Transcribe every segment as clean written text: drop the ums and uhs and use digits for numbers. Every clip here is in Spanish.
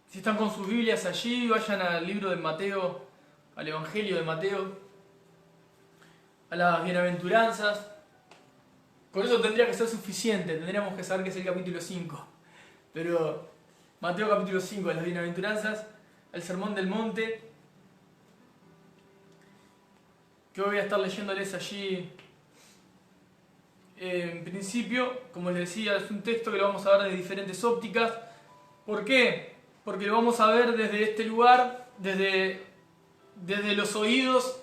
Si están con sus Biblias allí, vayan al libro de Mateo, al Evangelio de Mateo, a las bienaventuranzas. Con eso tendría que ser suficiente, tendríamos que saber que es el capítulo 5. Pero Mateo capítulo 5, a las bienaventuranzas, al Sermón del Monte, que hoy voy a estar leyéndoles allí. En principio, como les decía, es un texto que lo vamos a ver de diferentes ópticas. ¿Por qué? Porque lo vamos a ver desde este lugar, desde los oídos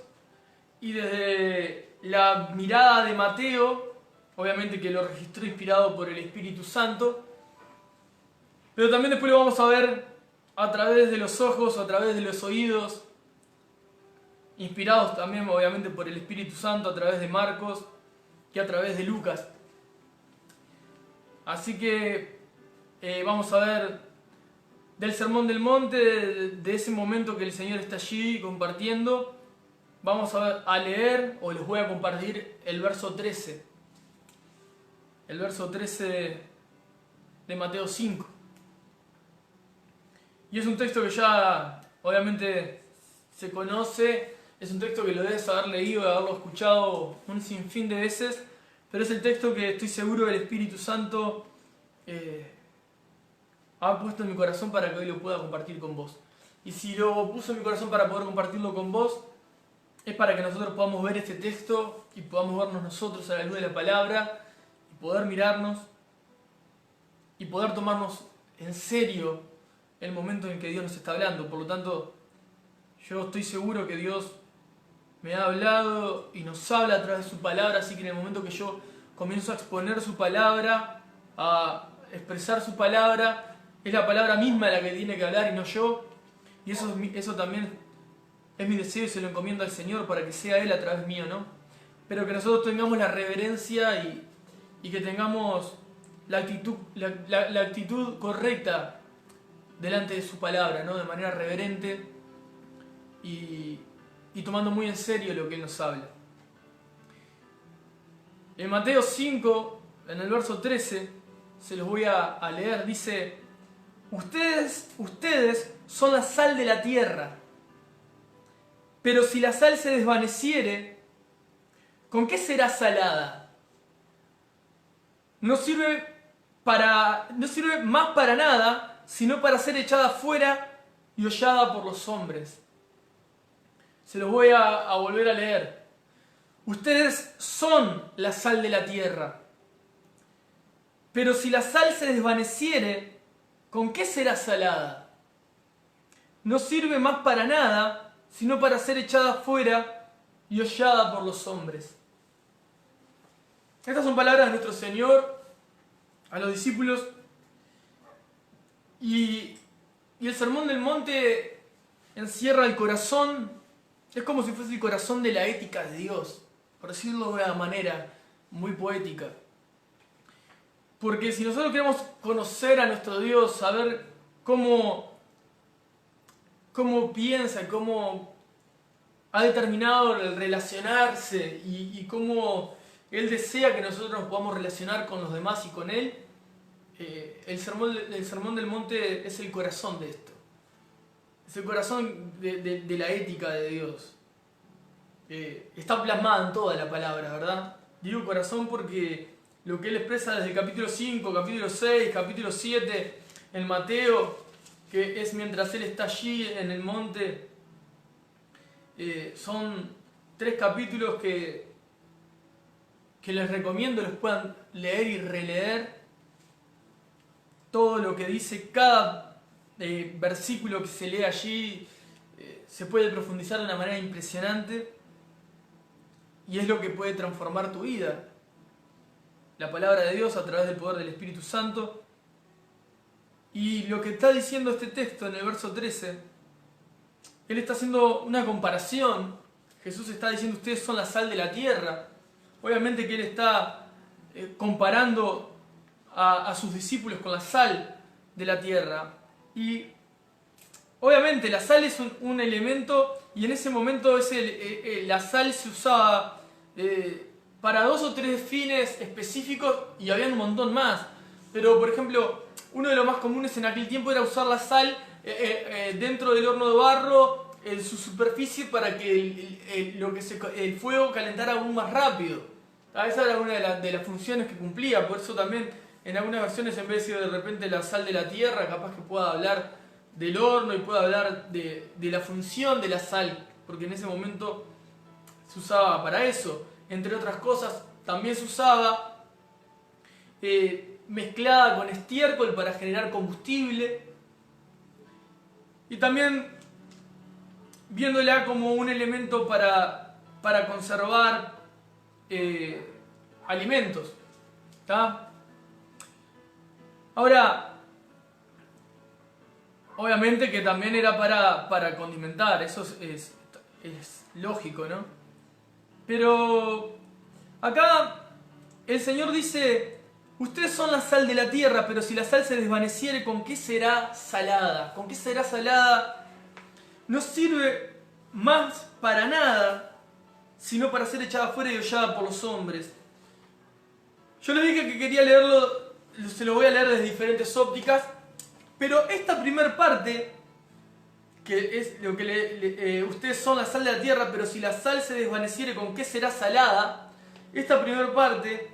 y desde la mirada de Mateo, obviamente que lo registró inspirado por el Espíritu Santo, pero también después lo vamos a ver a través de los ojos, a través de los oídos, inspirados también obviamente por el Espíritu Santo, a través de Marcos y a través de Lucas. Así que vamos a ver del Sermón del Monte, de ese momento que el Señor está allí compartiendo. Vamos a leer, o les voy a compartir el verso 13. El verso 13 de Mateo 5. Y es un texto que ya obviamente se conoce, es un texto que lo debes haber leído y haberlo escuchado un sinfín de veces, pero es el texto que estoy seguro que el Espíritu Santo ha puesto en mi corazón para que hoy lo pueda compartir con vos. Y si lo puso en mi corazón para poder compartirlo con vos, es para que nosotros podamos ver este texto y podamos vernos nosotros a la luz de la palabra y poder mirarnos y poder tomarnos en serio el momento en que Dios nos está hablando. Por lo tanto, yo estoy seguro que Dios me ha hablado y nos habla a través de su palabra, así que en el momento que yo comienzo a exponer su palabra, a expresar su palabra, es la palabra misma la que tiene que hablar y no yo. Y eso también es mi deseo y se lo encomiendo al Señor para que sea Él a través mío, ¿no? Pero que nosotros tengamos la reverencia y que tengamos la actitud correcta delante de su palabra, ¿no? De manera reverente y tomando muy en serio lo que Él nos habla. En Mateo 5, en el verso 13, se los voy a leer, dice: Ustedes son la sal de la tierra, pero si la sal se desvaneciere, ¿con qué será salada? No sirve más para nada, sino para ser echada fuera y hollada por los hombres. Se los voy a volver a leer. Ustedes son la sal de la tierra, pero si la sal se desvaneciere, ¿con qué será salada? No sirve más para nada, sino para ser echada fuera y hollada por los hombres. Estas son palabras de nuestro Señor a los discípulos, y el Sermón del Monte encierra el corazón, es como si fuese el corazón de la ética de Dios, por decirlo de una manera muy poética. Porque si nosotros queremos conocer a nuestro Dios, saber cómo piensa, cómo ha determinado el relacionarse y cómo Él desea que nosotros nos podamos relacionar con los demás y con Él, el sermón del Monte es el corazón de esto. Es el corazón de la ética de Dios. Está plasmada en toda la palabra, ¿verdad? Digo corazón porque lo que Él expresa desde el capítulo 5, capítulo 6, capítulo 7, en Mateo, que es mientras Él está allí en el monte, son 3 capítulos que les recomiendo los puedan leer y releer. Todo lo que dice cada versículo que se lee allí se puede profundizar de una manera impresionante y es lo que puede transformar tu vida. La palabra de Dios a través del poder del Espíritu Santo. Y lo que está diciendo este texto en el verso 13, Él está haciendo una comparación. Jesús está diciendo: ustedes son la sal de la tierra. Obviamente que Él está comparando a sus discípulos con la sal de la tierra. Y obviamente la sal es un elemento, y en ese momento la sal se usaba para 2 o 3 fines específicos y había un montón más. Pero por ejemplo, uno de los más comunes en aquel tiempo era usar la sal dentro del horno de barro en su superficie para que el fuego calentara aún más rápido. Esa era una de las funciones que cumplía, por eso también en algunas versiones, en vez de decir de repente la sal de la tierra, capaz que pueda hablar del horno y pueda hablar de la función de la sal, porque en ese momento se usaba para eso. Entre otras cosas, también se usaba mezclada con estiércol para generar combustible, y también viéndola como un elemento para conservar alimentos. ¿Está? Ahora, obviamente que también era para condimentar, eso es lógico, ¿no? Pero acá el Señor dice: ustedes son la sal de la tierra, pero si la sal se desvaneciere, ¿con qué será salada? ¿Con qué será salada? No sirve más para nada, sino para ser echada afuera y hollada por los hombres. Yo les dije que quería leerlo, se lo voy a leer desde diferentes ópticas, pero esta primer parte, que es lo que ustedes son la sal de la tierra, pero si la sal se desvaneciere, ¿con qué será salada? Esta primer parte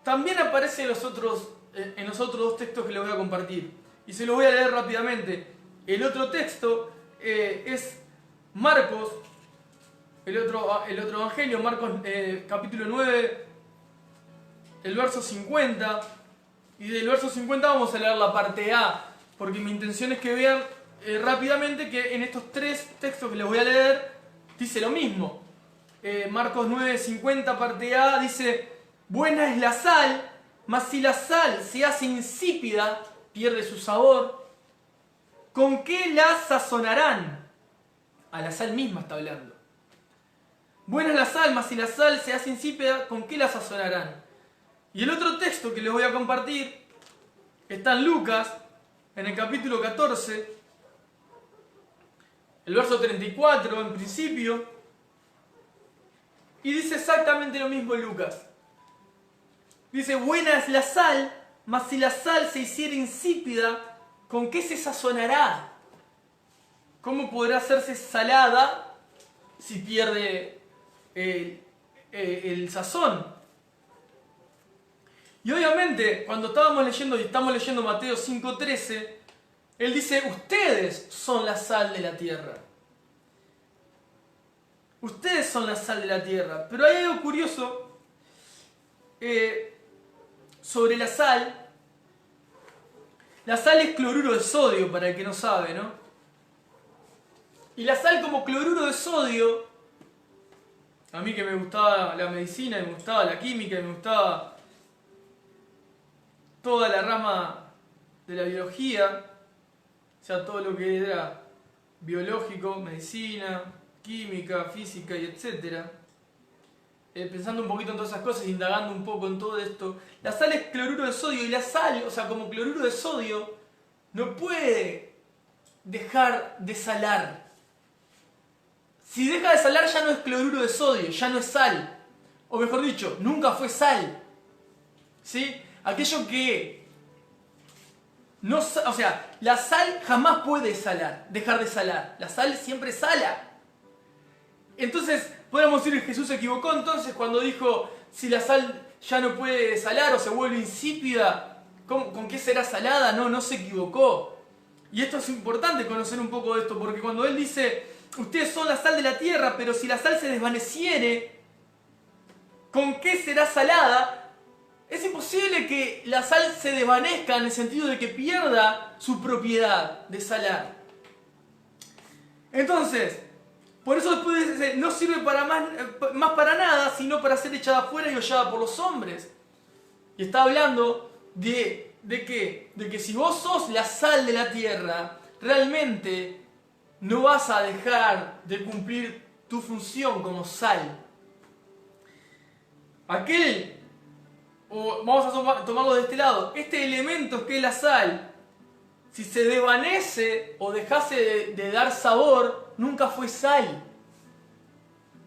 también aparece en los otros dos textos que les voy a compartir, y se los voy a leer rápidamente. El otro texto es Marcos, el otro evangelio, Marcos capítulo 9, el verso 50, y del verso 50 vamos a leer la parte A, porque mi intención es que vean rápidamente que en estos tres textos que les voy a leer dice lo mismo. Marcos 9, 50, parte A, dice: buena es la sal, mas si la sal se hace insípida, pierde su sabor. ¿Con qué la sazonarán? A la sal misma está hablando. Buena es la sal, mas si la sal se hace insípida, ¿con qué la sazonarán? Y el otro texto que les voy a compartir está en Lucas, en el capítulo 14, el verso 34 en principio, y dice exactamente lo mismo en Lucas. Dice: buena es la sal, mas si la sal se hiciera insípida, ¿con qué se sazonará? ¿Cómo podrá hacerse salada si pierde el sazón? Y obviamente, cuando estamos leyendo Mateo 5:13, él dice: ustedes son la sal de la tierra. Ustedes son la sal de la tierra. Pero hay algo curioso sobre la sal. La sal es cloruro de sodio, para el que no sabe, ¿no? Y la sal, como cloruro de sodio, a mí que me gustaba la medicina, me gustaba la química, me gustaba toda la rama de la biología, o sea, todo lo que era biológico, medicina, química, física y etcétera. Pensando un poquito en todas esas cosas, indagando un poco en todo esto, la sal es cloruro de sodio, y la sal, o sea, como cloruro de sodio, no puede dejar de salar. Si deja de salar, ya no es cloruro de sodio, ya no es sal. O mejor dicho, nunca fue sal. ¿Sí? Aquello que no, o sea, la sal jamás puede dejar de salar. La sal siempre sala. Entonces, podemos decir que Jesús se equivocó entonces cuando dijo: si la sal ya no puede salar o se vuelve insípida, ¿con qué será salada? No se equivocó. Y esto es importante conocer un poco de esto, porque cuando él dice: ustedes son la sal de la tierra, pero si la sal se desvaneciere, ¿con qué será salada? Es imposible que la sal se desvanezca en el sentido de que pierda su propiedad de salar. Entonces, por eso después dice: no sirve para más para nada, sino para ser echada afuera y hollada por los hombres. Y está hablando ¿de qué? De que si vos sos la sal de la tierra, realmente no vas a dejar de cumplir tu función como sal. Vamos a tomarlo de este lado, este elemento que es la sal, si se desvanece o dejase de dar sabor, nunca fue sal.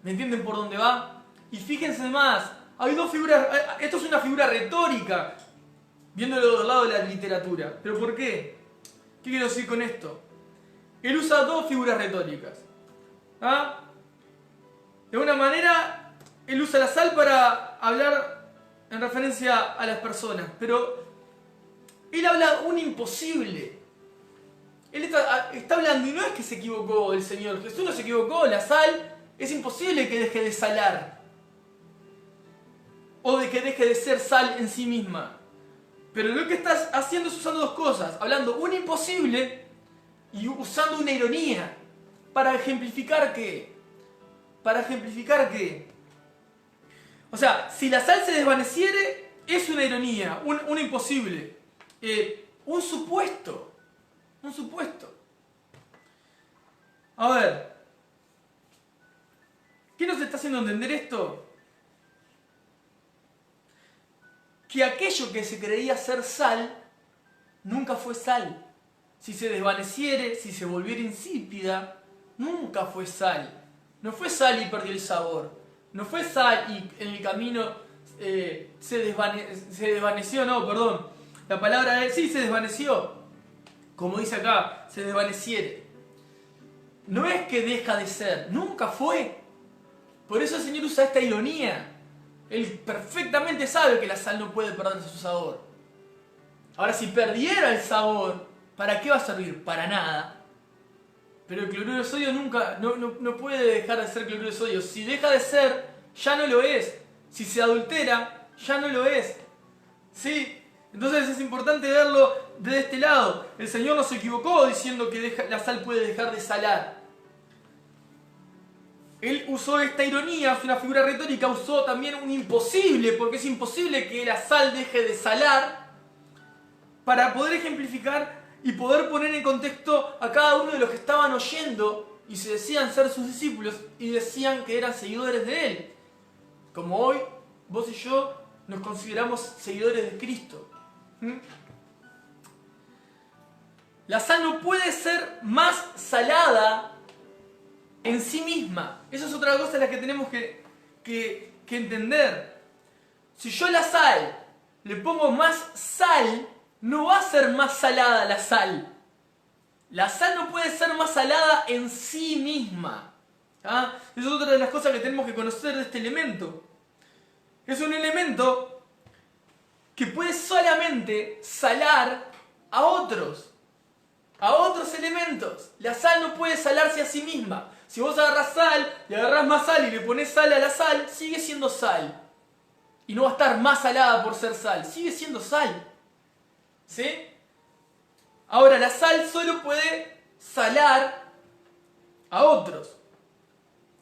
¿Me entienden por dónde va? Y fíjense más, hay dos figuras, esto es una figura retórica. viéndolo del lado de la literatura. ¿Pero por qué? ¿Qué quiero decir con esto? Él usa dos figuras retóricas. ¿Ah? De una manera, él usa la sal para hablar en referencia a las personas, pero él habla un imposible. Él está hablando, y no es que se equivocó el Señor, Jesús no se equivocó, la sal es imposible que deje de salar, o de que deje de ser sal en sí misma. Pero lo que estás haciendo es usando dos cosas, hablando un imposible y usando una ironía. ¿Para ejemplificar qué? Para ejemplificar qué. O sea, si la sal se desvaneciere, es una ironía, un imposible, un supuesto. Un supuesto. A ver, ¿qué nos está haciendo entender esto? Que aquello que se creía ser sal, nunca fue sal. Si se desvaneciere, si se volviera insípida, nunca fue sal. No fue sal y perdió el sabor. No fue sal y en el camino se desvaneció, no, perdón. La palabra es, sí, se desvaneció. Como dice acá, se desvaneciere. No es que deja de ser, nunca fue. Por eso el Señor usa esta ironía. Él perfectamente sabe que la sal no puede perder su sabor. Ahora, si perdiera el sabor, ¿para qué va a servir? Para nada. Pero el cloruro de sodio nunca, no puede dejar de ser cloruro de sodio. Si deja de ser, ya no lo es. Si se adultera, ya no lo es. ¿Sí? Entonces es importante verlo de este lado. El Señor no se equivocó diciendo que la sal puede dejar de salar. Él usó esta ironía, es una figura retórica, usó también un imposible, porque es imposible que la sal deje de salar, para poder ejemplificar y poder poner en contexto a cada uno de los que estaban oyendo y se decían ser sus discípulos y decían que eran seguidores de Él. Como hoy, vos y yo nos consideramos seguidores de Cristo. La sal no puede ser más salada en sí misma. Esa es otra cosa en la que tenemos que entender. Si yo a la sal le pongo más sal, no va a ser más salada la sal. La sal no puede ser más salada en sí misma. ¿Ah? Esa es otra de las cosas que tenemos que conocer de este elemento. Es un elemento que puede solamente salar a otros elementos. La sal no puede salarse a sí misma. Si vos agarrás sal, le agarrás más sal y le pones sal a la sal, sigue siendo sal. Y no va a estar más salada por ser sal, sigue siendo sal. ¿Sí? Ahora, la sal solo puede salar a otros.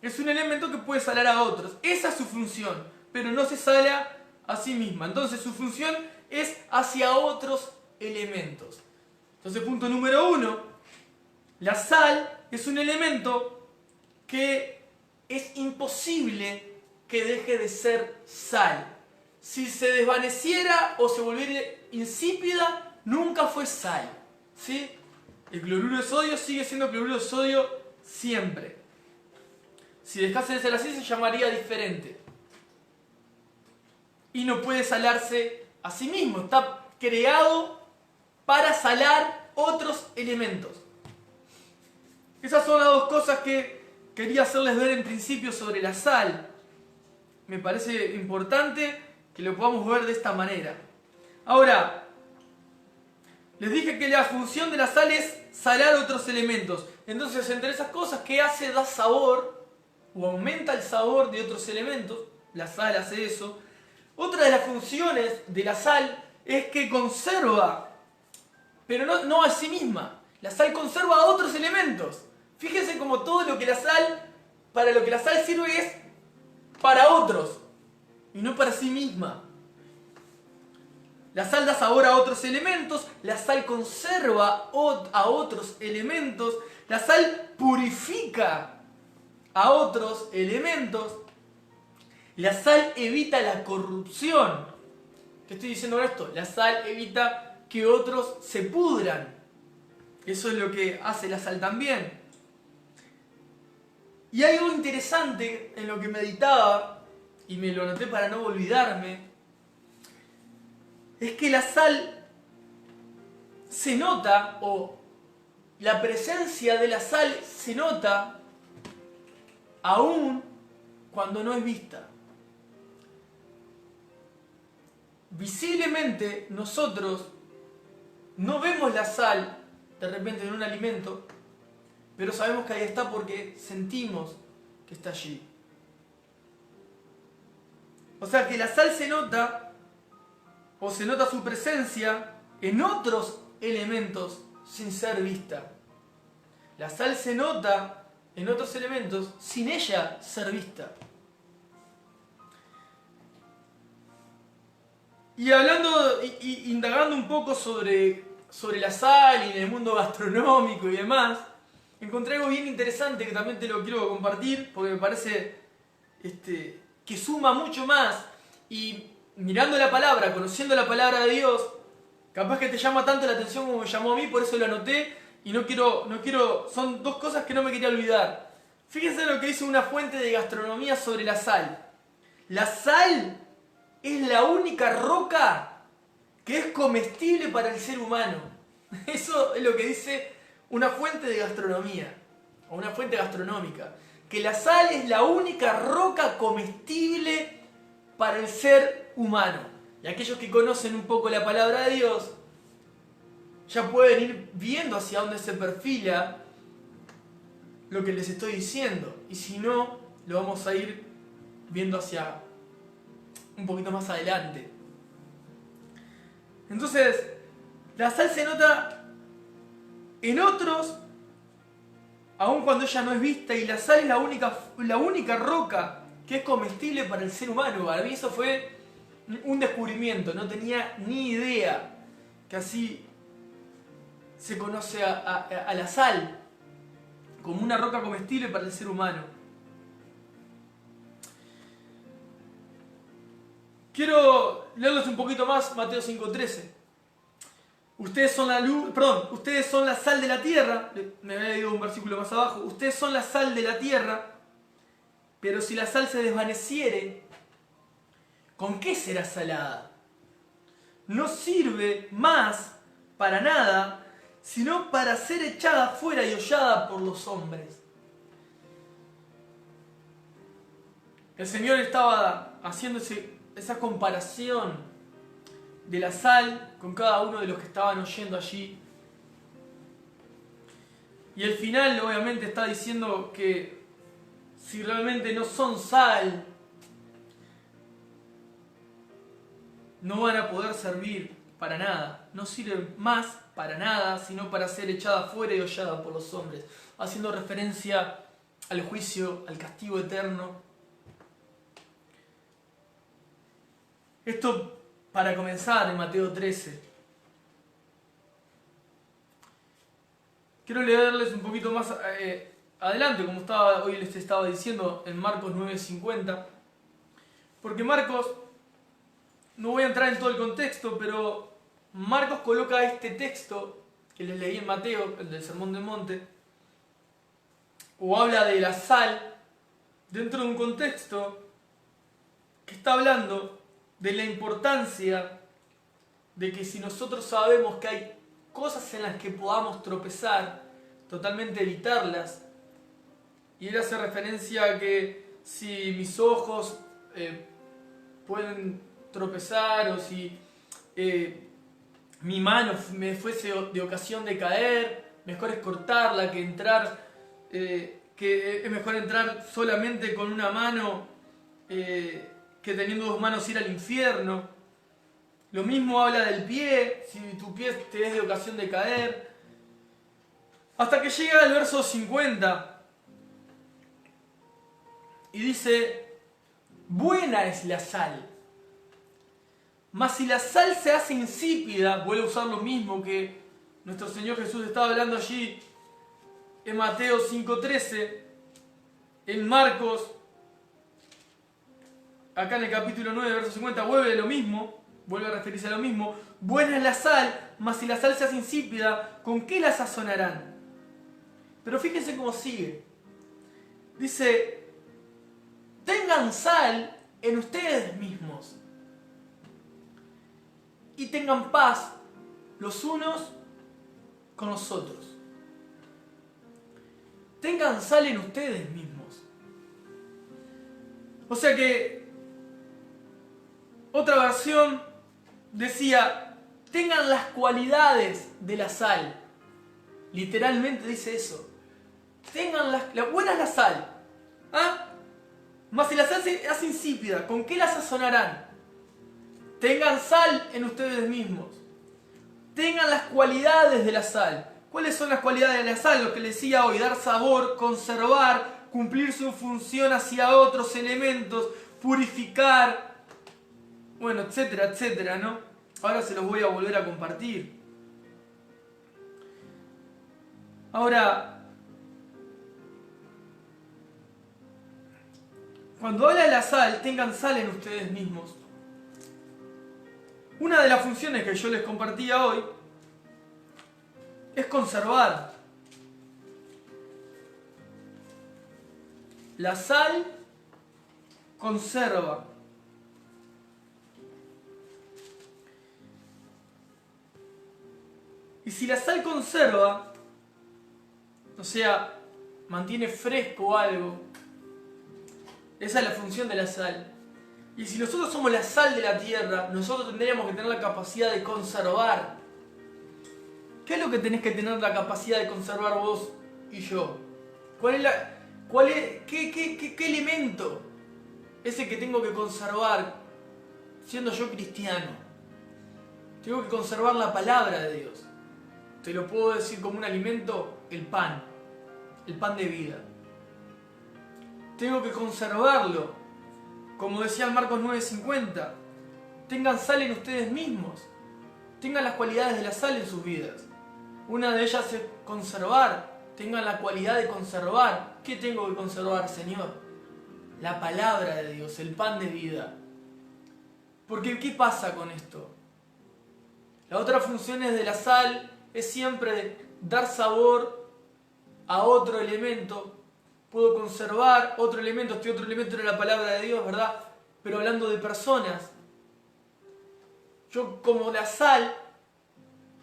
Es un elemento que puede salar a otros. Esa es su función, pero no se sala a sí misma. Entonces su función es hacia otros elementos. Entonces, punto número 1, la sal es un elemento que es imposible que deje de ser sal. Si se desvaneciera o se volviera insípida, nunca fue sal. ¿Sí? El cloruro de sodio sigue siendo cloruro de sodio siempre. Si dejase de ser así, se llamaría diferente. Y no puede salarse a sí mismo. Está creado para salar otros elementos. Esas son las dos cosas que quería hacerles ver en principio sobre la sal. Me parece importante que lo podamos ver de esta manera. Ahora, les dije que la función de la sal es salar otros elementos. Entonces, entre esas cosas, ¿qué hace? Da sabor o aumenta el sabor de otros elementos. La sal hace eso. Otra de las funciones de la sal es que conserva, pero no a sí misma. La sal conserva a otros elementos. Fíjense como todo lo que la sal, para lo que la sal sirve es para otros y no para sí misma. La sal da sabor a otros elementos, la sal conserva a otros elementos, la sal purifica a otros elementos, la sal evita la corrupción. ¿Qué estoy diciendo con esto? La sal evita que otros se pudran. Eso es lo que hace la sal también. Y hay algo interesante en lo que meditaba, y me lo anoté para no olvidarme. es que la sal se nota, o la presencia de la sal se nota aún cuando no es vista. Visiblemente nosotros no vemos la sal de repente en un alimento, pero sabemos que ahí está porque sentimos que está allí. O sea que la sal se nota, o se nota su presencia en otros elementos sin ser vista. La sal se nota en otros elementos sin ella ser vista. Y hablando, indagando un poco sobre la sal y en el mundo gastronómico y demás, encontré algo bien interesante que también te lo quiero compartir porque me parece que suma mucho más. Y mirando la palabra, conociendo la palabra de Dios, capaz que te llama tanto la atención como me llamó a mí, por eso lo anoté y no quiero, son dos cosas que no me quería olvidar. Fíjense lo que dice una fuente de gastronomía sobre la sal. La sal es la única roca que es comestible para el ser humano. Eso es lo que dice una fuente de gastronomía, o una fuente gastronómica. Que la sal es la única roca comestible para el ser humano. Y aquellos que conocen un poco la palabra de Dios, ya pueden ir viendo hacia dónde se perfila lo que les estoy diciendo. Y si no, lo vamos a ir viendo hacia un poquito más adelante. Entonces, la sal se nota en otros, aun cuando ella no es vista, y la sal es la única roca que es comestible para el ser humano. Para mí eso fue un descubrimiento, no tenía ni idea que así se conoce a la sal, como una roca comestible para el ser humano. Quiero leerles un poquito más Mateo 5:13. Ustedes son la luz, ustedes son la sal de la tierra. Me había leído un versículo más abajo. Ustedes son la sal de la tierra, pero si la sal se desvaneciere, ¿con qué será salada? No sirve más para nada, sino para ser echada fuera y hollada por los hombres. El Señor estaba haciendo esa comparación de la sal con cada uno de los que estaban oyendo allí. Y el final obviamente está diciendo que si realmente no son sal, no van a poder servir para nada. No sirven más para nada, sino para ser echada fuera y hollada por los hombres. Haciendo referencia al juicio, al castigo eterno. Esto para comenzar en Mateo 13. Quiero leerles un poquito más adelante, como hoy les estaba diciendo, en Marcos 9:50. Porque Marcos, no voy a entrar en todo el contexto, pero Marcos coloca este texto que les leí en Mateo, el del Sermón del Monte, o habla de la sal, dentro de un contexto que está hablando de la importancia de que si nosotros sabemos que hay cosas en las que podamos tropezar, totalmente evitarlas. Y él hace referencia a que si mis ojos pueden tropezar, o si mi mano me fuese de ocasión de caer, mejor es cortarla que entrar, que es mejor entrar solamente con una mano que teniendo dos manos ir al infierno. Lo mismo habla del pie, si tu pie te es de ocasión de caer. Hasta que llega al verso 50 y dice: buena es la sal, mas si la sal se hace insípida, vuelve a usar lo mismo que nuestro Señor Jesús estaba hablando allí en Mateo 5:13, en Marcos, acá en el capítulo 9, verso 50, vuelve a referirse a lo mismo. Buena es la sal, mas si la sal se hace insípida, ¿con qué la sazonarán? Pero fíjense cómo sigue. Dice: tengan sal en ustedes mismos y tengan paz los unos con los otros. Tengan sal en ustedes mismos. O sea que otra versión decía, tengan las cualidades de la sal. Literalmente dice eso. Tengan la buena es la sal. ¿Ah? Mas si la sal se hace insípida, ¿con qué la sazonarán? Tengan sal en ustedes mismos. Tengan las cualidades de la sal. ¿Cuáles son las cualidades de la sal? Lo que les decía hoy, dar sabor, conservar, cumplir su función hacia otros elementos, purificar, bueno, etcétera, etcétera, ¿no? Ahora se los voy a volver a compartir. Ahora, cuando habla de la sal, tengan sal en ustedes mismos. Una de las funciones que yo les compartía hoy es conservar. La sal conserva. Y si la sal conserva, o sea, mantiene fresco algo, esa es la función de la sal. Y si nosotros somos la sal de la tierra, nosotros tendríamos que tener la capacidad de conservar. ¿Qué es lo que tenés que tener la capacidad de conservar vos y yo? ¿Qué elemento es el que tengo que conservar siendo yo cristiano? Tengo que conservar la palabra de Dios. Te lo puedo decir como un alimento, el pan de vida. Tengo que conservarlo, como decía Marcos 9:50, tengan sal en ustedes mismos, tengan las cualidades de la sal en sus vidas. Una de ellas es conservar, tengan la cualidad de conservar. ¿Qué tengo que conservar, Señor? La palabra de Dios, el pan de vida. Porque ¿qué pasa con esto? La otra función de la sal es siempre dar sabor a otro elemento. Puedo conservar otro elemento, este otro elemento era la palabra de Dios, ¿verdad? Pero hablando de personas, yo como la sal,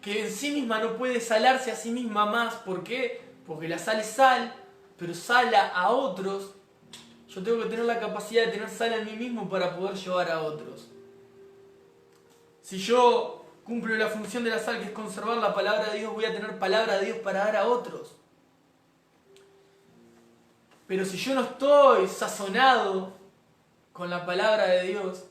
que en sí misma no puede salarse a sí misma más, ¿por qué? Porque la sal es sal, pero sala a otros. Yo tengo que tener la capacidad de tener sal en mí mismo para poder llevar a otros. Si yo cumplo la función de la sal, que es conservar la palabra de Dios, voy a tener palabra de Dios para dar a otros. Pero si yo no estoy sazonado con la palabra de Dios,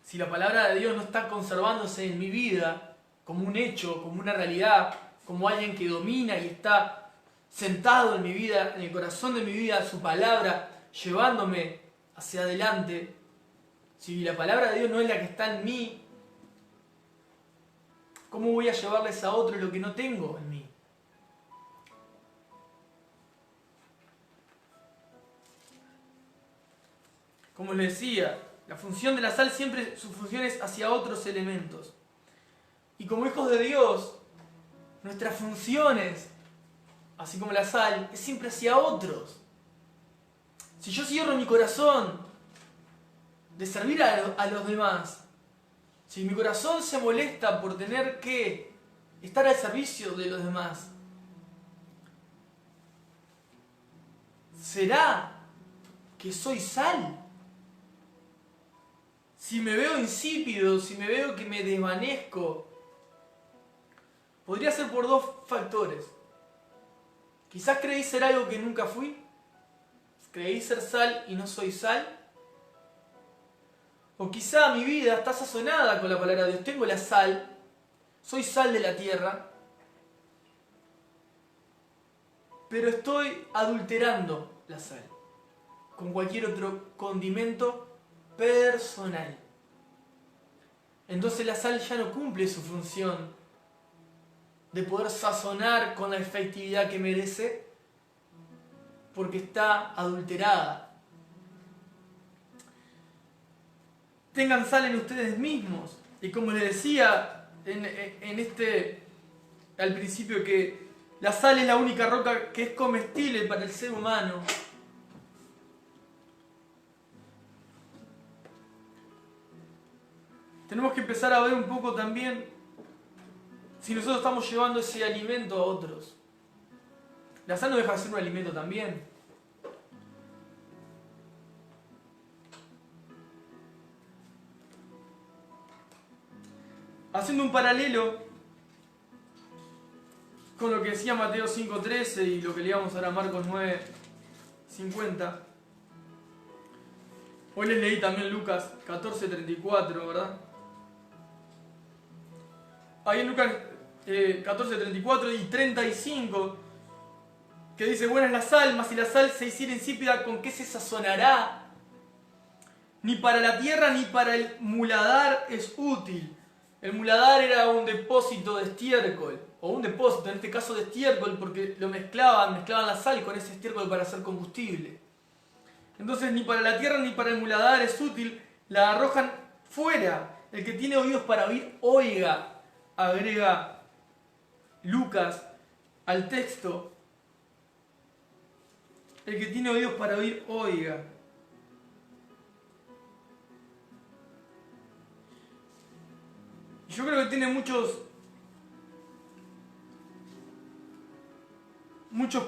si la palabra de Dios no está conservándose en mi vida como un hecho, como una realidad, como alguien que domina y está sentado en mi vida, en el corazón de mi vida, su palabra, llevándome hacia adelante, si la palabra de Dios no es la que está en mí, ¿cómo voy a llevarles a otros lo que no tengo en mí? Como les decía, la función de la sal siempre, su función es hacia otros elementos. Y como hijos de Dios, nuestras funciones, así como la sal, es siempre hacia otros. Si yo cierro mi corazón de servir a los demás, si mi corazón se molesta por tener que estar al servicio de los demás, ¿será que soy sal? Si me veo insípido, si me veo que me desvanezco, podría ser por dos factores. Quizás creí ser algo que nunca fui. Creí ser sal y no soy sal. O quizá mi vida está sazonada con la palabra de Dios. Tengo la sal. Soy sal de la tierra. Pero estoy adulterando la sal con cualquier otro condimento personal. Entonces la sal ya no cumple su función de poder sazonar con la efectividad que merece, porque está adulterada. Tengan sal en ustedes mismos. Y como les decía al principio, que la sal es la única roca que es comestible para el ser humano. tenemos que empezar a ver un poco también si nosotros estamos llevando ese alimento a otros. La sal no deja de ser un alimento también. Haciendo un paralelo con lo que decía Mateo 5.13 y lo que leíamos ahora a Marcos 9.50. Hoy les leí también Lucas 14.34, ¿verdad? Ahí en Lucas 14.34 y 35, que dice: buena es la sal, mas si la sal se hiciera insípida, ¿con qué se sazonará? Ni para la tierra ni para el muladar es útil. El muladar era un depósito de estiércol, o un depósito, en este caso de estiércol, porque lo mezclaban la sal con ese estiércol para hacer combustible. Entonces, ni para la tierra ni para el muladar es útil, la arrojan fuera. El que tiene oídos para oír, oiga, agrega Lucas al texto. El que tiene oídos para oír, oiga. Yo creo que tiene muchos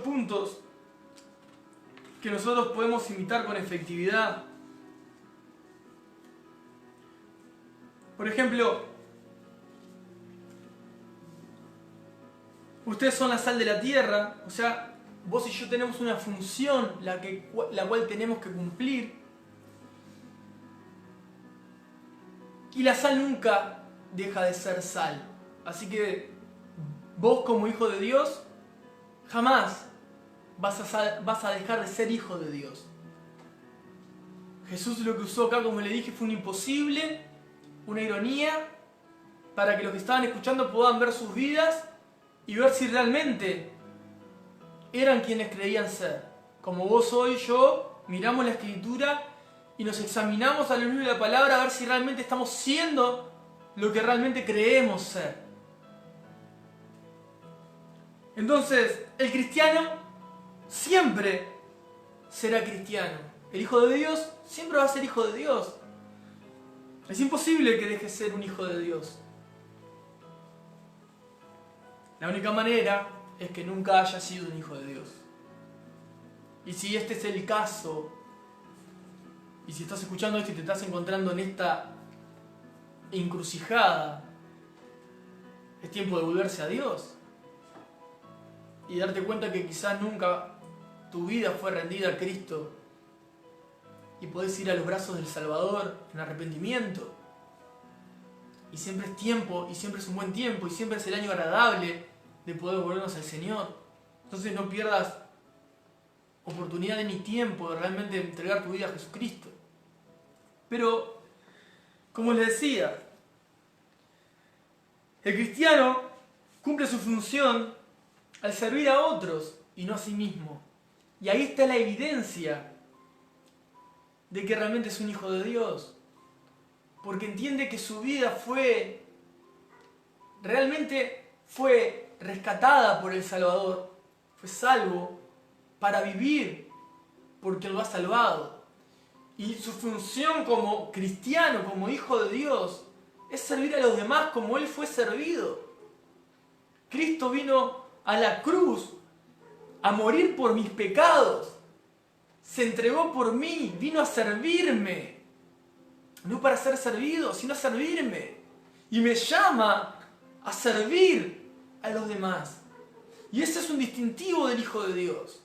puntos que nosotros podemos imitar con efectividad. Por ejemplo, ustedes son la sal de la tierra, o sea, vos y yo tenemos una función la cual tenemos que cumplir. Y la sal nunca deja de ser sal. Así que vos, como hijo de Dios, jamás vas a dejar de ser hijo de Dios. Jesús lo que usó acá, como le dije, fue un imposible, una ironía, para que los que estaban escuchando puedan ver sus vidas y ver si realmente eran quienes creían ser. Como vos hoy, yo, miramos la Escritura y nos examinamos a la luz de la palabra a ver si realmente estamos siendo lo que realmente creemos ser. Entonces, el cristiano siempre será cristiano. El hijo de Dios siempre va a ser hijo de Dios. Es imposible que deje de ser un hijo de Dios. La única manera es que nunca haya sido un hijo de Dios. Y si este es el caso, y si estás escuchando esto y te estás encontrando en esta encrucijada, es tiempo de volverse a Dios y darte cuenta que quizás nunca tu vida fue rendida a Cristo y podés ir a los brazos del Salvador en arrepentimiento. Y siempre es tiempo, y siempre es un buen tiempo, y siempre es el año agradable de poder volvernos al Señor. Entonces no pierdas oportunidad ni tiempo de realmente entregar tu vida a Jesucristo. Pero, como les decía, el cristiano cumple su función al servir a otros y no a sí mismo. Y ahí está la evidencia de que realmente es un hijo de Dios. Porque entiende que su vida realmente fue rescatada por el Salvador. Fue salvo para vivir porque lo ha salvado. Y su función como cristiano, como hijo de Dios, es servir a los demás como Él fue servido. Cristo vino a la cruz a morir por mis pecados. Se entregó por mí, vino a servirme. No para ser servido, sino a servirme. Y me llama a servir a los demás. Y ese es un distintivo del Hijo de Dios.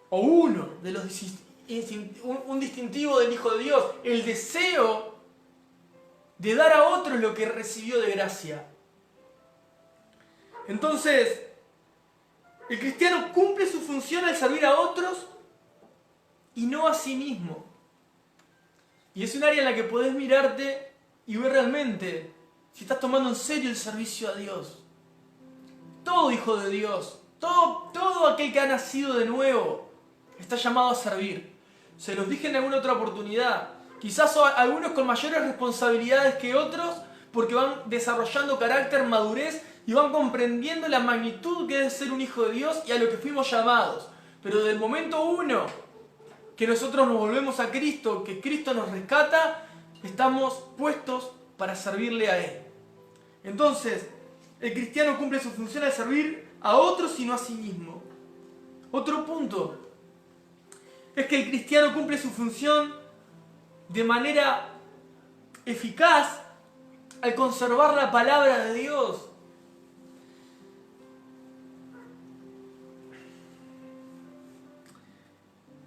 O uno de los un distintivo del Hijo de Dios. El deseo de dar a otros lo que recibió de gracia. Entonces, el cristiano cumple su función al servir a otros y no a sí mismo. Y es un área en la que podés mirarte y ver realmente si estás tomando en serio el servicio a Dios. Todo hijo de Dios, todo aquel que ha nacido de nuevo, está llamado a servir. Se los dije en alguna otra oportunidad. Quizás algunos con mayores responsabilidades que otros porque van desarrollando carácter, madurez y van comprendiendo la magnitud que es ser un hijo de Dios y a lo que fuimos llamados. Pero del momento uno que nosotros nos volvemos a Cristo, que Cristo nos rescata, estamos puestos para servirle a Él. Entonces, el cristiano cumple su función al servir a otros y no a sí mismo. Otro punto es que el cristiano cumple su función de manera eficaz al conservar la palabra de Dios.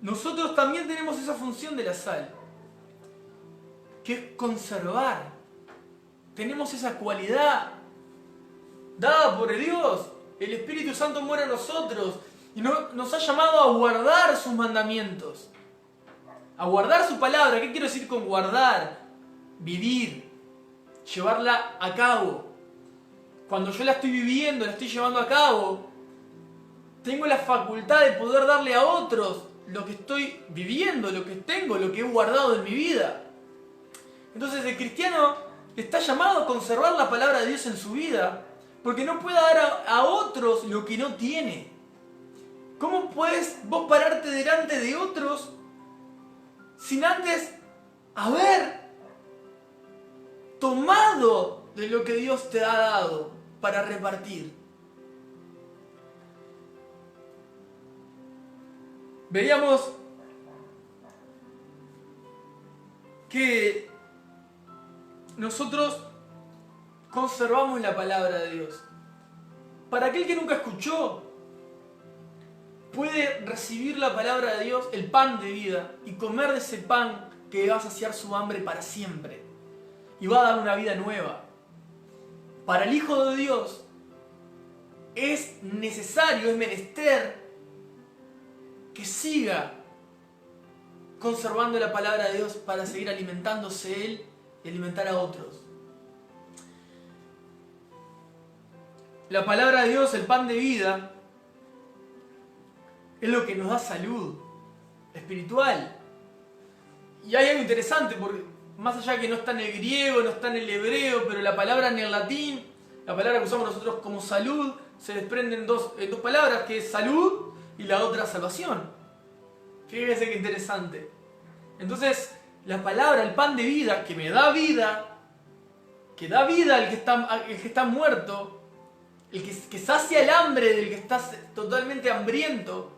Nosotros también tenemos esa función de la sal, que es conservar. Tenemos esa cualidad dada por Dios. El Espíritu Santo mora en nosotros y nos ha llamado a guardar sus mandamientos, a guardar su palabra. ¿Qué quiero decir con guardar? Vivir, llevarla a cabo. Cuando yo la estoy viviendo, la estoy llevando a cabo, tengo la facultad de poder darle a otros lo que estoy viviendo, lo que tengo, lo que he guardado en mi vida. Entonces el cristiano está llamado a conservar la palabra de Dios en su vida, porque no puede dar a otros lo que no tiene. ¿Cómo puedes vos pararte delante de otros sin antes haber tomado de lo que Dios te ha dado para repartir? Veíamos que nosotros conservamos la palabra de Dios. Para aquel que nunca escuchó, puede recibir la palabra de Dios, el pan de vida, y comer de ese pan que va a saciar su hambre para siempre. Y va a dar una vida nueva. Para el Hijo de Dios es necesario, es menester que siga conservando la palabra de Dios para seguir alimentándose Él y alimentar a otros. La palabra de Dios, el pan de vida, es lo que nos da salud espiritual. Y hay algo interesante, porque más allá que no está en el griego, no está en el hebreo, pero la palabra en el latín, la palabra que usamos nosotros como salud, se desprende en dos palabras, que es salud y la otra salvación. Fíjense qué interesante. Entonces, la palabra, el pan de vida, que me da vida, que da vida al que está muerto, el que sacia el hambre del que está totalmente hambriento,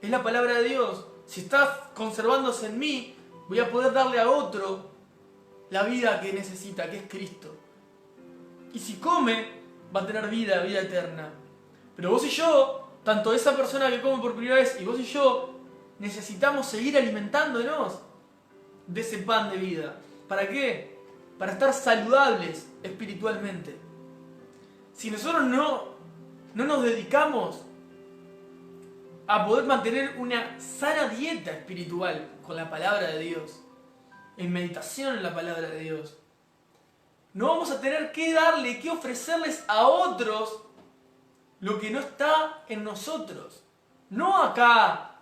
es la palabra de Dios. Si está conservándose en mí, voy a poder darle a otro la vida que necesita, que es Cristo. Y si come, va a tener vida eterna. Pero vos y yo, tanto esa persona que come por primera vez y vos y yo, necesitamos seguir alimentándonos de ese pan de vida. ¿Para qué? Para estar saludables espiritualmente. Si nosotros no nos dedicamos a poder mantener una sana dieta espiritual con la palabra de Dios, en meditación en la palabra de Dios, no vamos a tener que darle, que ofrecerles a otros lo que no está en nosotros. No acá,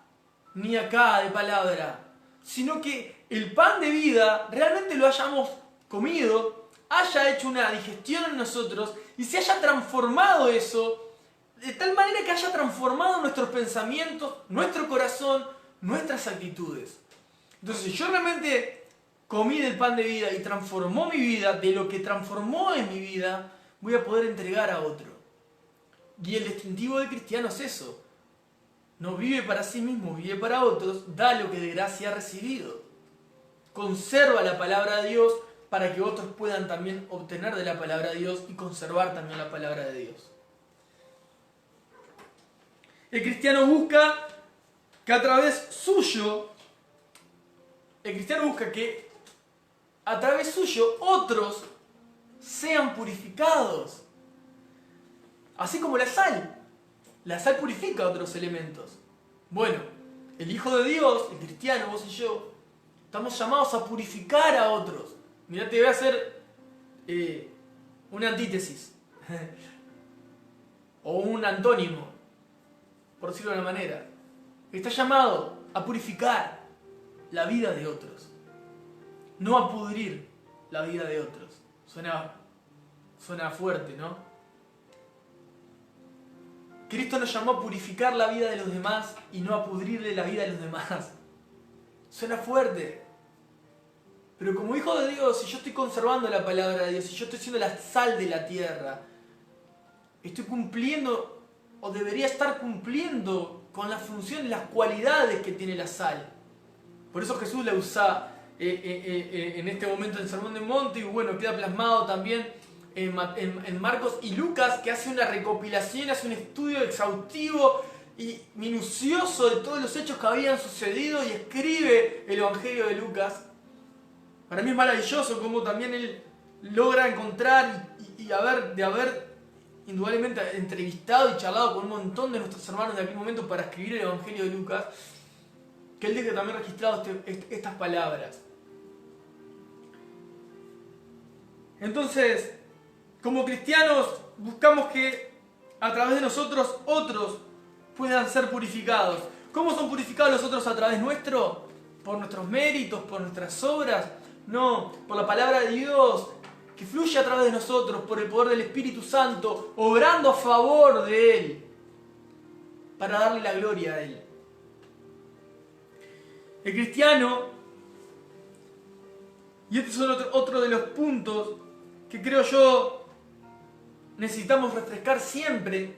ni acá de palabra, sino que el pan de vida realmente lo hayamos comido, haya hecho una digestión en nosotros y se haya transformado eso de tal manera que haya transformado nuestros pensamientos, nuestro corazón, nuestras actitudes. Entonces, si yo realmente comí del pan de vida y transformó mi vida, de lo que transformó en mi vida, voy a poder entregar a otro. Y el distintivo del cristiano es eso. No vive para sí mismo, vive para otros, da lo que de gracia ha recibido. Conserva la palabra de Dios para que otros puedan también obtener de la palabra de Dios y conservar también la palabra de Dios. El cristiano busca que a través suyo, otros sean purificados. Así como la sal. La sal purifica otros elementos. Bueno, el Hijo de Dios, el cristiano, vos y yo, estamos llamados a purificar a otros. Mirá, te voy a hacer una antítesis. O un antónimo, por decirlo de una manera. Está llamado a purificar la vida de otros. No a pudrir la vida de otros. Suena fuerte, ¿no? Cristo nos llamó a purificar la vida de los demás y no a pudrirle la vida de los demás. Suena fuerte. Pero como hijo de Dios, si yo estoy conservando la palabra de Dios, si yo estoy siendo la sal de la tierra, estoy cumpliendo o debería estar cumpliendo con las funciones, las cualidades que tiene la sal. Por eso Jesús la usa en este momento en el Sermón del Monte, y bueno, queda plasmado también en Marcos y Lucas, que hace una recopilación, hace un estudio exhaustivo y minucioso de todos los hechos que habían sucedido y escribe el Evangelio de Lucas. Para mí es maravilloso cómo también él logra encontrar y haber indudablemente entrevistado y charlado con un montón de nuestros hermanos de aquel momento para escribir el Evangelio de Lucas, que él deje también registrado estas palabras. Entonces, como cristianos, buscamos que a través de nosotros otros puedan ser purificados. ¿Cómo son purificados los otros a través nuestro? ¿Por nuestros méritos? ¿Por nuestras obras? No, por la palabra de Dios que fluye a través de nosotros, por el poder del Espíritu Santo, obrando a favor de Él, para darle la gloria a Él. El cristiano, y este es otro de los puntos que creo yo necesitamos refrescar siempre,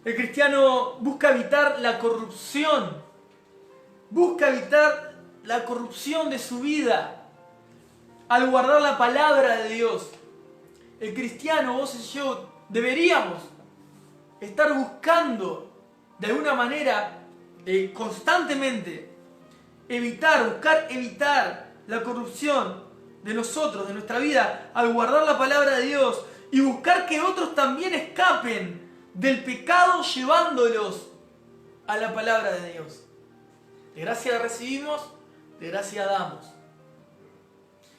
el cristiano busca evitar la corrupción, de su vida al guardar la palabra de Dios. El cristiano, vos y yo, deberíamos estar buscando de alguna manera constantemente buscar evitar la corrupción de nosotros, de nuestra vida, al guardar la palabra de Dios y buscar que otros también escapen del pecado llevándolos a la palabra de Dios. De gracia recibimos, de gracia damos.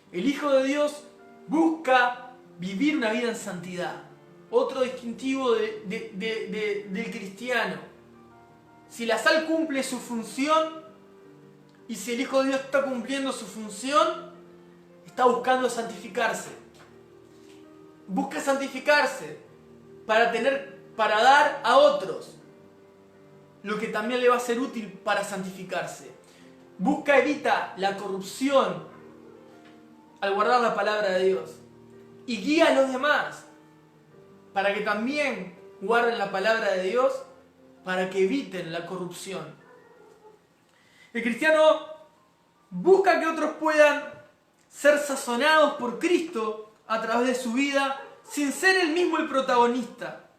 El Hijo de Dios busca vivir una vida en santidad. Otro distintivo del cristiano. Si la sal cumple su función y si el Hijo de Dios está cumpliendo su función, está buscando santificarse. Busca santificarse para dar a otros lo que también le va a ser útil para santificarse. Evita la corrupción al guardar la palabra de Dios y guía a los demás para que también guarden la palabra de Dios, para que eviten la corrupción. El cristiano busca que otros puedan ser sazonados por Cristo a través de su vida sin ser él mismo el protagonista.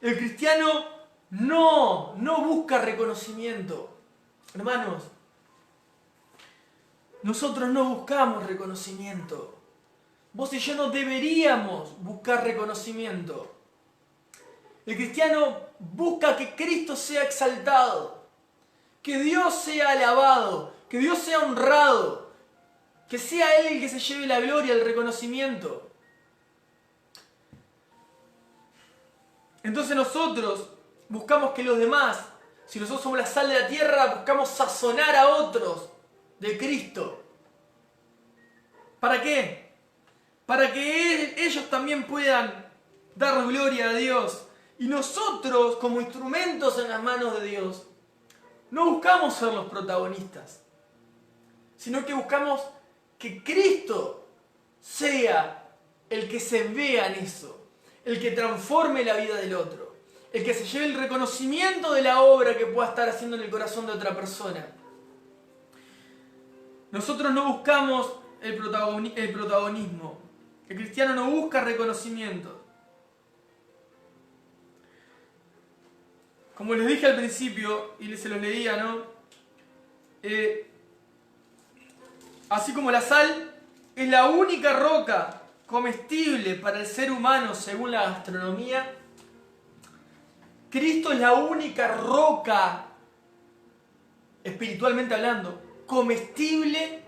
El cristiano no busca reconocimiento. Hermanos, nosotros no buscamos reconocimiento. Vos y yo no deberíamos buscar reconocimiento. El cristiano busca que Cristo sea exaltado, que Dios sea alabado, que Dios sea honrado, que sea Él el que se lleve la gloria, el reconocimiento. Entonces nosotros buscamos que los demás, si nosotros somos la sal de la tierra, buscamos sazonar a otros de Cristo. ¿Para qué? Para que ellos también puedan dar gloria a Dios. Y nosotros, como instrumentos en las manos de Dios, no buscamos ser los protagonistas, sino que buscamos que Cristo sea el que se vea en eso, el que transforme la vida del otro, el que se lleve el reconocimiento de la obra que pueda estar haciendo en el corazón de otra persona. Nosotros no buscamos el protagonismo. El cristiano no busca reconocimiento. Como les dije al principio, y se los leía, ¿no? Así como la sal es la única roca comestible para el ser humano según la gastronomía, Cristo es la única roca, espiritualmente hablando, comestible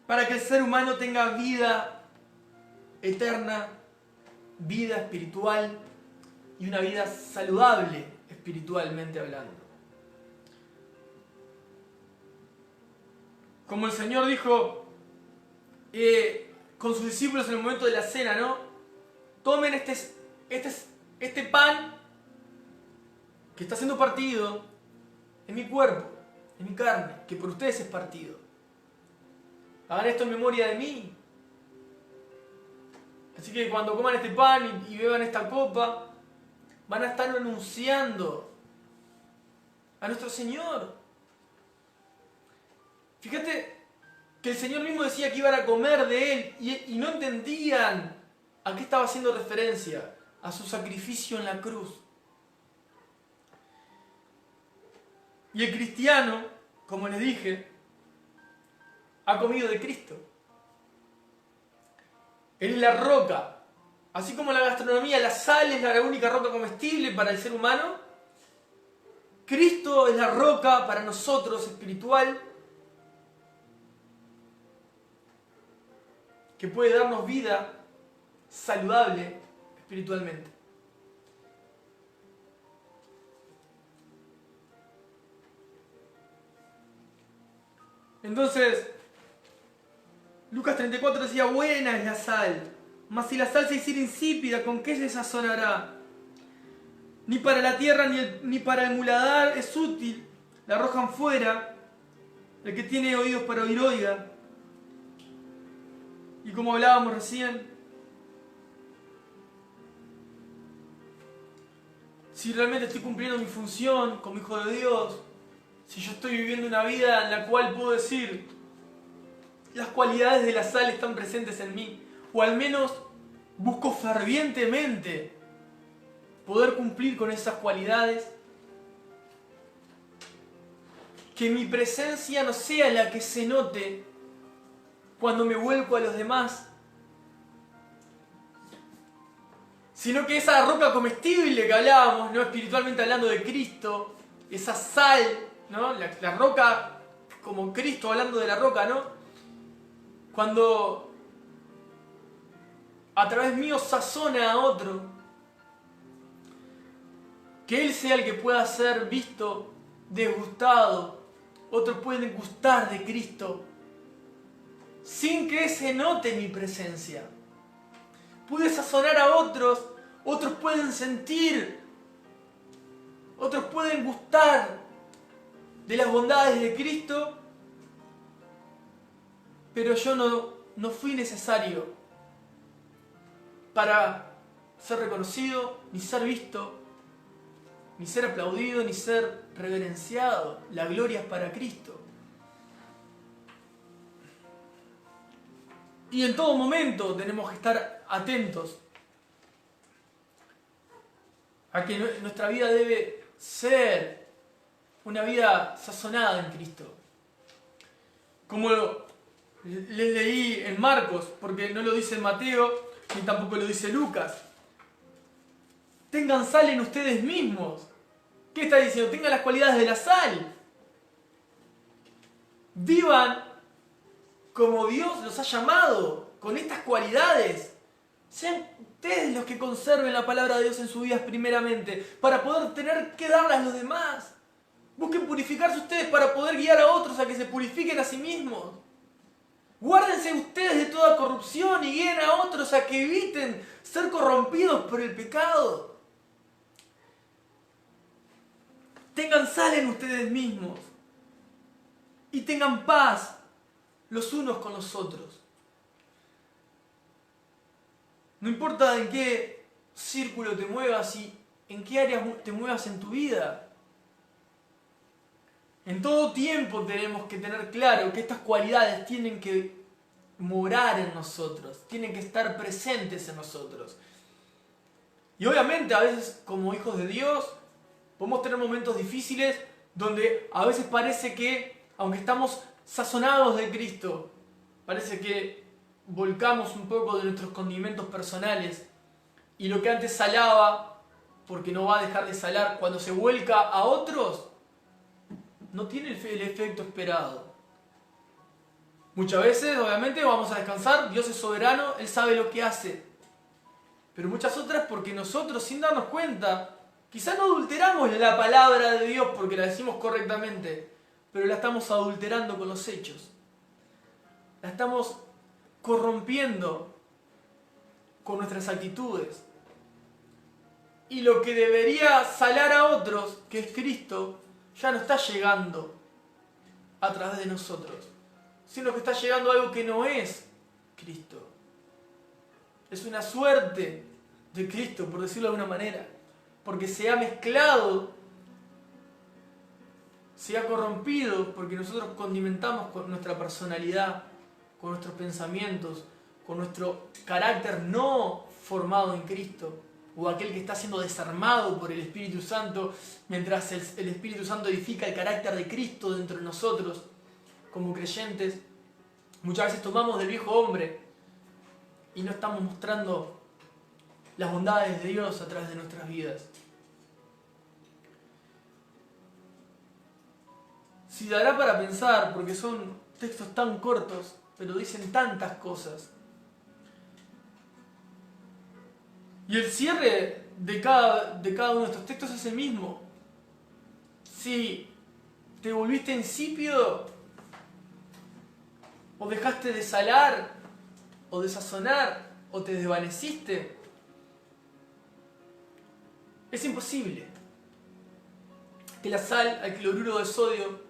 para que el ser humano tenga vida eterna, vida espiritual y una vida saludable espiritualmente hablando. Como el Señor dijo con sus discípulos en el momento de la cena, ¿no? Tomen este pan que está siendo partido en mi cuerpo, en mi carne, que por ustedes es partido. Hagan esto en memoria de mí. Así que cuando coman este pan y beban esta copa, van a estar anunciando a nuestro Señor. Fíjate que el Señor mismo decía que iban a comer de Él y no entendían a qué estaba haciendo referencia, a su sacrificio en la cruz. Y el cristiano, como les dije, ha comido de Cristo. Él es la roca. Así como la gastronomía, la sal es la única roca comestible para el ser humano, Cristo es la roca para nosotros espiritual que puede darnos vida saludable espiritualmente. Entonces, Lucas 34 decía, buena es la sal, mas si la sal se hiciera insípida, ¿con qué se sazonará? Ni para la tierra ni para el muladar es útil, la arrojan fuera, el que tiene oídos para oír oiga. Y como hablábamos recién, si realmente estoy cumpliendo mi función como hijo de Dios, si yo estoy viviendo una vida en la cual puedo decir, las cualidades de la sal están presentes en mí, o al menos busco fervientemente poder cumplir con esas cualidades, que mi presencia no sea la que se note cuando me vuelco a los demás, sino que esa roca comestible que hablábamos, ¿no? Espiritualmente hablando de Cristo, esa sal, ¿no? La roca como Cristo hablando de la roca, ¿no? Cuando a través mío sazona a otro, que Él sea el que pueda ser visto, degustado, otros pueden gustar de Cristo, sin que se note mi presencia. Pude sazonar a otros, otros pueden sentir, otros pueden gustar de las bondades de Cristo, pero yo no fui necesario para ser reconocido, ni ser visto, ni ser aplaudido, ni ser reverenciado. La gloria es para Cristo. Y en todo momento tenemos que estar atentos a que nuestra vida debe ser una vida sazonada en Cristo. Como les leí en Marcos, porque no lo dice en Mateo, ni tampoco lo dice Lucas. Tengan sal en ustedes mismos. ¿Qué está diciendo? Tengan las cualidades de la sal. Vivan como Dios los ha llamado, con estas cualidades. Sean ustedes los que conserven la palabra de Dios en sus vidas primeramente, para poder tener que darla a los demás. Busquen purificarse ustedes para poder guiar a otros a que se purifiquen a sí mismos. Guárdense ustedes de toda corrupción y guíen a otros a que eviten ser corrompidos por el pecado. Tengan sal en ustedes mismos y tengan paz los unos con los otros. No importa en qué círculo te muevas y en qué áreas te muevas en tu vida. En todo tiempo tenemos que tener claro que estas cualidades tienen que morar en nosotros, tienen que estar presentes en nosotros. Y obviamente a veces como hijos de Dios podemos tener momentos difíciles donde a veces parece que, aunque estamos sazonados de Cristo, parece que volcamos un poco de nuestros condimentos personales y lo que antes salaba, porque no va a dejar de salar, cuando se vuelca a otros, no tiene el efecto esperado. Muchas veces, obviamente, vamos a descansar, Dios es soberano, Él sabe lo que hace. Pero muchas otras porque nosotros, sin darnos cuenta, quizás no adulteramos la palabra de Dios porque la decimos correctamente, pero la estamos adulterando con los hechos. La estamos corrompiendo con nuestras actitudes. Y lo que debería salar a otros, que es Cristo, ya no está llegando a través de nosotros. sino que está llegando a algo que no es Cristo. Es una suerte de Cristo, por decirlo de alguna manera, porque se ha mezclado, se ha corrompido, porque nosotros condimentamos con nuestra personalidad, con nuestros pensamientos, con nuestro carácter no formado en Cristo, o aquel que está siendo desarmado por el Espíritu Santo, mientras el Espíritu Santo edifica el carácter de Cristo dentro de nosotros, como creyentes. Muchas veces tomamos del viejo hombre y no estamos mostrando las bondades de Dios a través de nuestras vidas. Si dará para pensar, porque son textos tan cortos, pero dicen tantas cosas. Y el cierre de cada uno de estos textos es el mismo. Si te volviste insípido, o dejaste de salar, o de sazonar, o te desvaneciste, es imposible que la sal al cloruro de sodio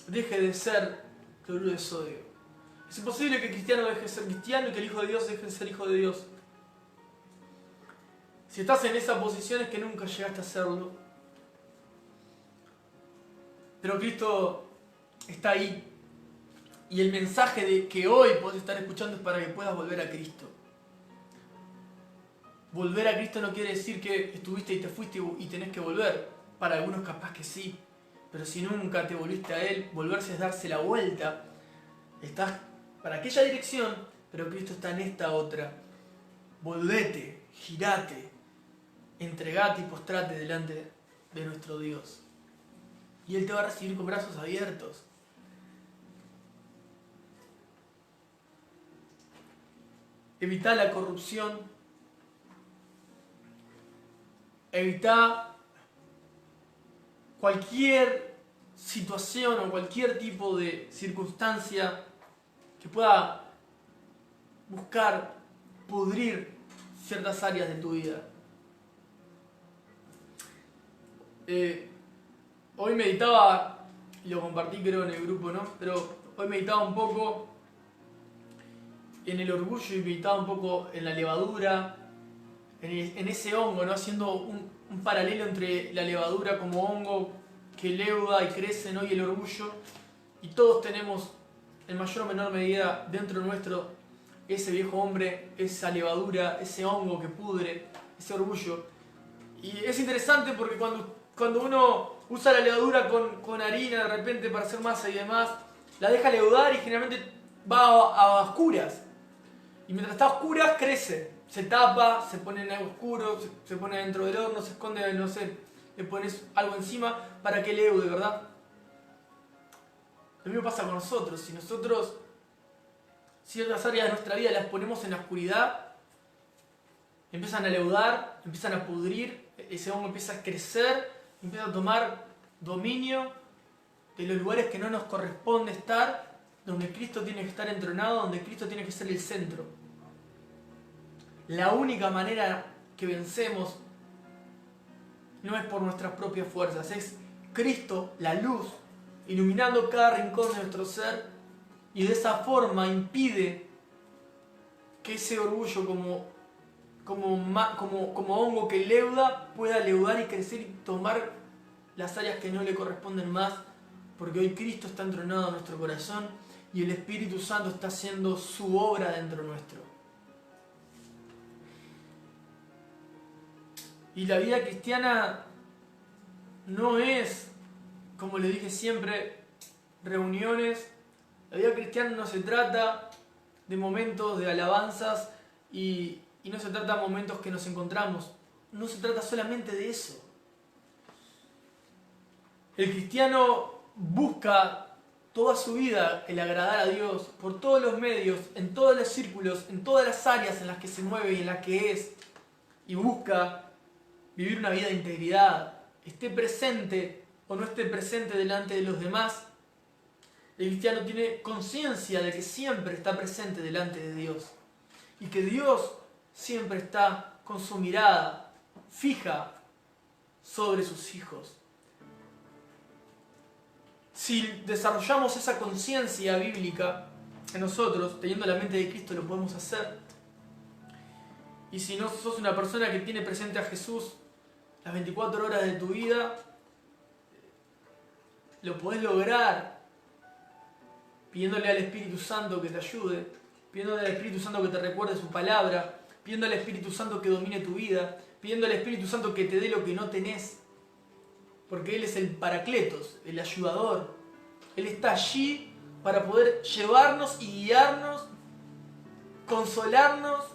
deje de ser cloruro de sodio. Es imposible que el cristiano deje de ser cristiano y que el Hijo de Dios deje de ser Hijo de Dios. Si estás en esa posición es que nunca llegaste a hacerlo. Pero Cristo está ahí. Y el mensaje de que hoy podés estar escuchando es para que puedas volver a Cristo. Volver a Cristo no quiere decir que estuviste y te fuiste y tenés que volver. Para algunos capaz que sí. Pero si nunca te volviste a Él, volverse es darse la vuelta. Estás para aquella dirección, pero Cristo está en esta otra. Volvete, girate, entregate y postrate delante de nuestro Dios. Y Él te va a recibir con brazos abiertos. Evita la corrupción. Evita cualquier situación o cualquier tipo de circunstancia que pueda buscar pudrir ciertas áreas de tu vida. Hoy meditaba, y lo compartí creo en el grupo, ¿no? Pero hoy meditaba un poco en el orgullo y meditaba un poco en la levadura, en ese hongo, ¿no? Haciendo un paralelo entre la levadura como hongo que leuda y crece, ¿no? Y el orgullo. Y todos tenemos, en mayor o menor medida, dentro nuestro, ese viejo hombre, esa levadura, ese hongo que pudre, ese orgullo. Y es interesante porque cuando uno usa la levadura con harina de repente para hacer masa y demás, la deja leudar y generalmente va a oscuras. Y mientras está a oscuras crece, se tapa, se pone en algo oscuro, se pone dentro del horno, se esconde, no sé, le pones algo encima para que leude, ¿verdad? Lo mismo pasa con nosotros. Si nosotros ciertas áreas de nuestra vida las ponemos en la oscuridad, empiezan a leudar, empiezan a pudrir, ese hongo empieza a crecer, empieza a tomar dominio de los lugares que no nos corresponde estar, donde Cristo tiene que estar entronado, donde Cristo tiene que ser el centro. La única manera que vencemos no es por nuestras propias fuerzas, es Cristo, la luz, iluminando cada rincón de nuestro ser, y de esa forma impide que ese orgullo como hongo que leuda pueda leudar y crecer y tomar las áreas que no le corresponden más, porque hoy Cristo está entronado en nuestro corazón y el Espíritu Santo está haciendo su obra dentro nuestro. Y la vida cristiana no es, como le dije siempre, reuniones. La vida cristiana no se trata de momentos de alabanzas y no se trata de momentos que nos encontramos. No se trata solamente de eso. El cristiano busca toda su vida el agradar a Dios por todos los medios, en todos los círculos, en todas las áreas en las que se mueve y en las que es, y busca vivir una vida de integridad, esté presente o no esté presente delante de los demás. El cristiano tiene conciencia de que siempre está presente delante de Dios y que Dios siempre está con su mirada fija sobre sus hijos. si desarrollamos esa conciencia bíblica en nosotros, teniendo la mente de Cristo, lo podemos hacer. Y si no sos una persona que tiene presente a Jesús las 24 horas de tu vida, lo podés lograr pidiéndole al Espíritu Santo que te ayude, pidiéndole al Espíritu Santo que te recuerde su palabra, pidiéndole al Espíritu Santo que domine tu vida, pidiéndole al Espíritu Santo que te dé lo que no tenés. Porque Él es el Paracletos, el ayudador. Él está allí para poder llevarnos y guiarnos, consolarnos,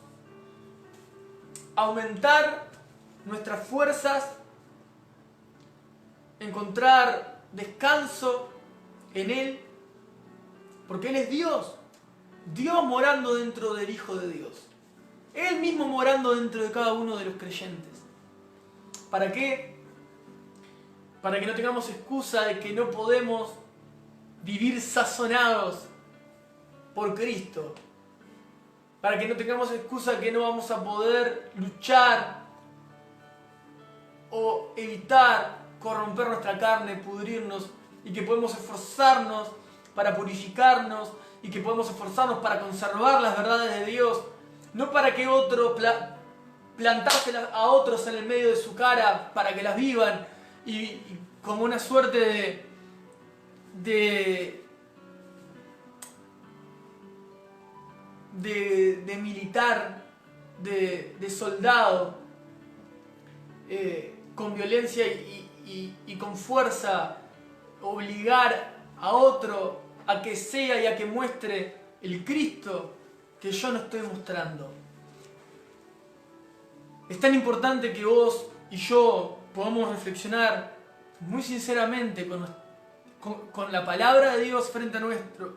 aumentar nuestras fuerzas, encontrar descanso en Él. Porque Él es Dios. Dios morando dentro del Hijo de Dios. Él mismo morando dentro de cada uno de los creyentes. ¿Para qué? Para que no tengamos excusa de que no podemos vivir sazonados por Cristo. Para que no tengamos excusa de que no vamos a poder luchar o evitar corromper nuestra carne, pudrirnos, y que podemos esforzarnos para purificarnos y que podemos esforzarnos para conservar las verdades de Dios, no para que otro plantárselas a otros en el medio de su cara para que las vivan y como una suerte de militar, de soldado, con violencia y con fuerza, obligar a otro a que sea y a que muestre el Cristo que yo no estoy mostrando. Es tan importante que vos y yo podamos reflexionar muy sinceramente con la palabra de Dios frente a nuestro,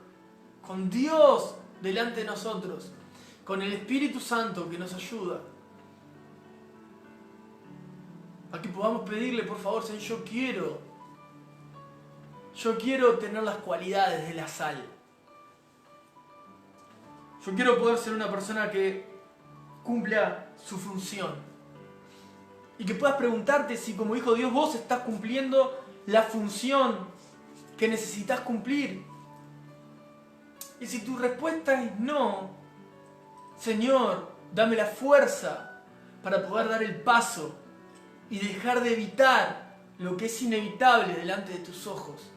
con Dios delante de nosotros, con el Espíritu Santo que nos ayuda, a que podamos pedirle, por favor, Señor, yo quiero tener las cualidades de la sal. Yo quiero poder ser una persona que cumpla su función. Y que puedas preguntarte si como hijo de Dios vos estás cumpliendo la función que necesitas cumplir. Y si tu respuesta es no, Señor, dame la fuerza para poder dar el paso y dejar de evitar lo que es inevitable delante de tus ojos.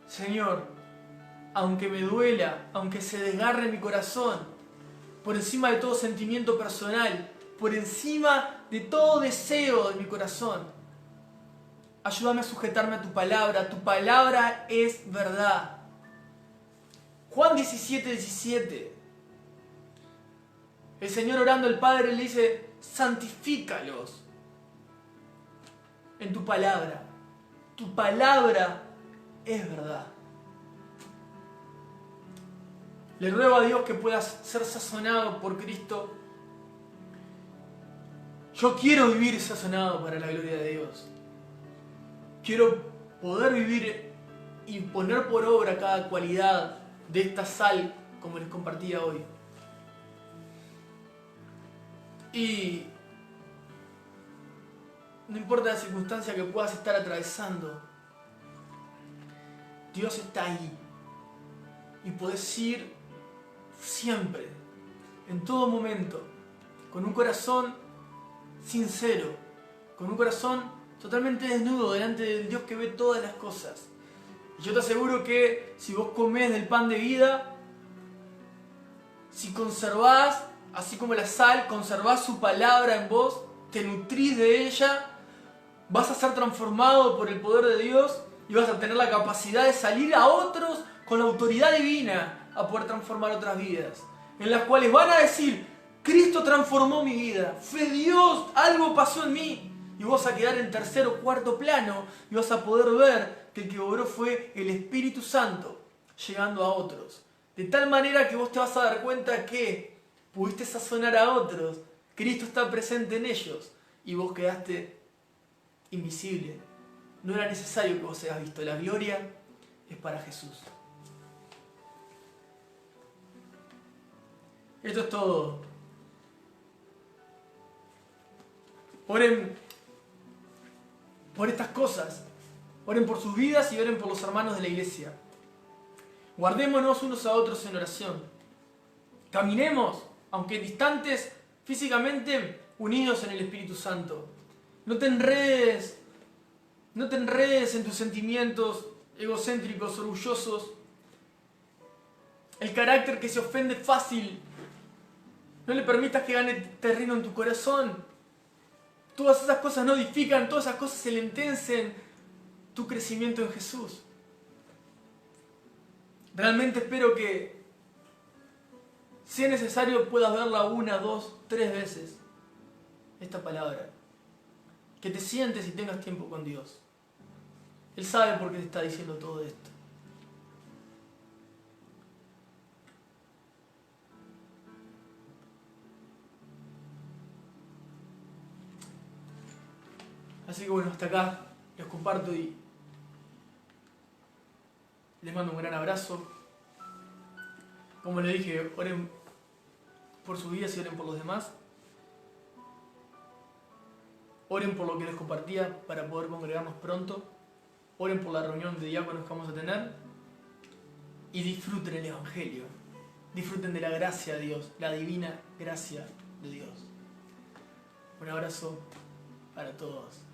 Señor, aunque me duela, aunque se desgarre mi corazón, por encima de todo sentimiento personal, por encima de todo deseo de mi corazón, ayúdame a sujetarme a tu palabra es verdad. Juan 17:17. El Señor orando al Padre le dice, santifícalos en tu palabra es verdad. Le ruego a Dios que puedas ser sazonado por Cristo. Yo quiero vivir sazonado para la gloria de Dios. Quiero poder vivir y poner por obra cada cualidad de esta sal como les compartía hoy. Y no importa la circunstancia que puedas estar atravesando, Dios está ahí. Y podés ir siempre, en todo momento, con un corazón sincero, con un corazón totalmente desnudo delante del Dios que ve todas las cosas. Y yo te aseguro que si vos comés del pan de vida, si conservás, así como la sal, conservás su palabra en vos, te nutrís de ella, vas a ser transformado por el poder de Dios y vas a tener la capacidad de salir a otros con la autoridad divina a poder transformar otras vidas, en las cuales van a decir, Cristo transformó mi vida, fue Dios, algo pasó en mí, y vos vas a quedar en tercer o cuarto plano y vas a poder ver que el que obró fue el Espíritu Santo llegando a otros, de tal manera que vos te vas a dar cuenta que pudiste sazonar a otros, Cristo está presente en ellos y vos quedaste invisible. No era necesario que vos seas visto, la gloria es para Jesús. Esto es todo. Oren por estas cosas. Oren por sus vidas y oren por los hermanos de la iglesia. Guardémonos unos a otros en oración. Caminemos, aunque distantes físicamente, unidos en el Espíritu Santo. No te enredes en tus sentimientos egocéntricos, orgullosos. El carácter que se ofende fácil. No le permitas que gane terreno en tu corazón. Todas esas cosas no edifican, todas esas cosas sentencian tu crecimiento en Jesús. Realmente espero que, si es necesario, puedas verla 1, 2, 3 veces, esta palabra. Que te sientes y tengas tiempo con Dios. Él sabe por qué te está diciendo todo esto. Así que bueno, hasta acá les comparto y les mando un gran abrazo. Como les dije, oren por sus vidas y oren por los demás. Oren por lo que les compartía para poder congregarnos pronto. Oren por la reunión de diáconos que vamos a tener. Y disfruten el Evangelio. Disfruten de la gracia de Dios, la divina gracia de Dios. Un abrazo para todos.